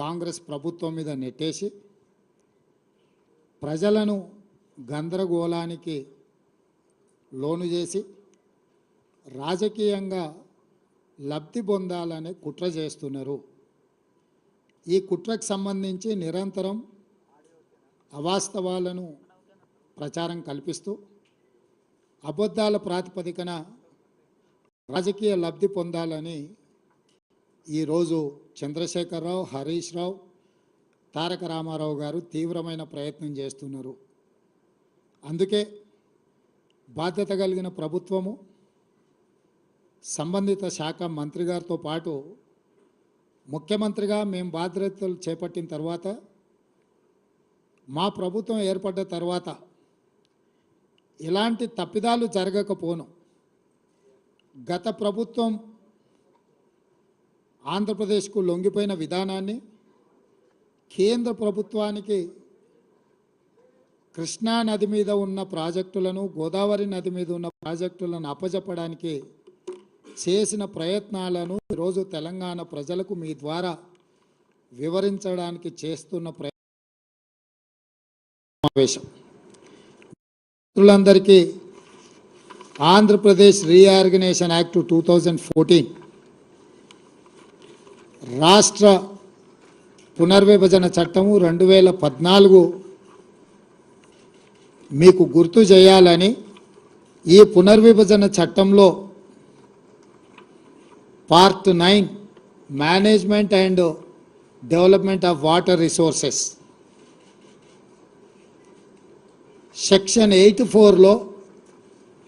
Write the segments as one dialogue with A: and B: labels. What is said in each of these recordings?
A: కాంగ్రెస్ ప్రభుత్వం మీద నెట్టేసి ప్రజలను గందరగోళానికి లోను చేసి రాజకీయంగా లబ్ధి పొందాలనే కుట్ర చేస్తున్నారు. ఈ కుట్రకు సంబంధించి నిరంతరం అవాస్తవాలను ప్రచారం కల్పిస్తూ అబద్ధాల ప్రాతిపదికన రాజకీయ లబ్ధి పొందాలని ఈరోజు చంద్రశేఖరరావు, హరీష్ రావు, తారక రామారావు గారు తీవ్రమైన ప్రయత్నం చేస్తున్నారు. అందుకే బాధ్యత కలిగిన ప్రభుత్వము సంబంధిత శాఖ మంత్రి గారితో పాటు ముఖ్యమంత్రిగా మేము బాధ్యతలు చేపట్టిన తర్వాత మా ప్రభుత్వం ఏర్పడ్డ తర్వాత ఇలాంటి తప్పిదాలు జరగకపోను గత ప్రభుత్వం ఆంధ్రప్రదేశ్కు లొంగిపోయిన విధానాన్ని కేంద్ర ప్రభుత్వానికి కృష్ణా నది మీద ఉన్న ప్రాజెక్టులను, గోదావరి నది మీద ఉన్న ప్రాజెక్టులను అప్పజెప్పడానికి చేసిన ప్రయత్నాలను ఈరోజు తెలంగాణ ప్రజలకు మీ ద్వారా వివరించడానికి చేస్తున్న సమావేశం. మిత్రులందరికీ ఆంధ్రప్రదేశ్ రీఆర్గనైజేషన్ యాక్ట్ 2014 రాష్ట్ర పునర్విభజన చట్టము 2014 మీకు గుర్తు చేయాలని ఈ పునర్విభజన చట్టంలో part 9 management and development of water resources section 84లో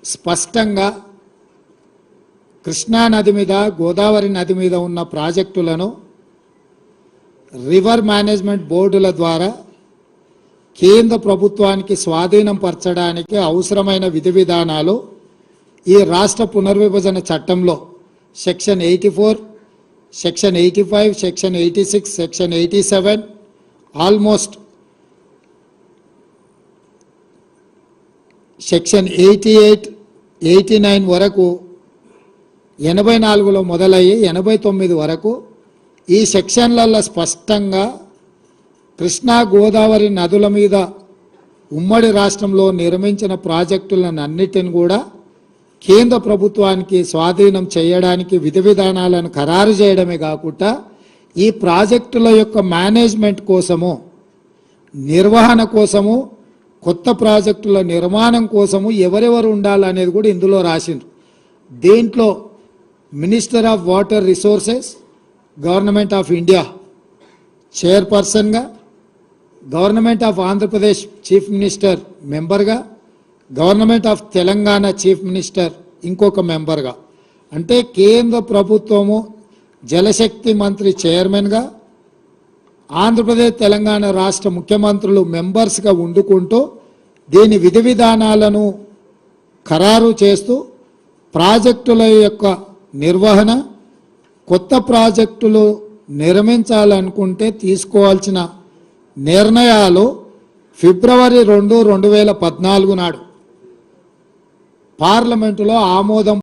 A: స్పష్టంగా కృష్ణా నది మీద, గోదావరి నది మీద ఉన్న ప్రాజెక్టులను రివర్ మేనేజ్మెంట్ బోర్డుల ద్వారా కేంద్ర ప్రభుత్వానికి స్వాధీనం పరచడానికి అవసరమైన విధి విధానాలు ఈ రాష్ట్ర పునర్విభజన చట్టంలో section 84, section 85, section 86, section 87 almost section 88, 89 వరకు 84లో మొదలయ్యి 89 వరకు ఈ సెక్షన్లలో స్పష్టంగా కృష్ణా గోదావరి నదుల మీద ఉమ్మడి రాష్ట్రంలో నిర్మించిన ప్రాజెక్టులను అన్నిటిని కూడా కేంద్ర ప్రభుత్వానికి స్వాధీనం చేయడానికి విధి విధానాలను ఖరారు చేయడమే కాకుండా ఈ ప్రాజెక్టుల యొక్క మేనేజ్మెంట్ కోసము, నిర్వహణ కోసము, కొత్త ప్రాజెక్టుల నిర్మాణం కోసము ఎవరెవరు ఉండాలనేది కూడా ఇందులో రాసిండ్రు. దీంట్లో minister of water resources, government of India చైర్పర్సన్గా, government of Andhra Pradesh chief minister మెంబర్గా, government of Telangana chief minister ఇంకొక మెంబర్గా, అంటే కేంద్ర ప్రభుత్వము జలశక్తి మంత్రి చైర్మన్గా, ఆంధ్రప్రదేశ్ తెలంగాణ రాష్ట్ర ముఖ్యమంత్రులు మెంబర్స్గా వండుకుంటూ దీని విధి విధానాలను ఖరారు చేస్తూ ప్రాజెక్టుల యొక్క నిర్వహణ, కొత్త ప్రాజెక్టులు నిర్మించాలనుకుంటే తీసుకోవాల్సిన నిర్ణయాలు ఫిబ్రవరి 2, 2014 నాడు పార్లమెంటులో ఆమోదం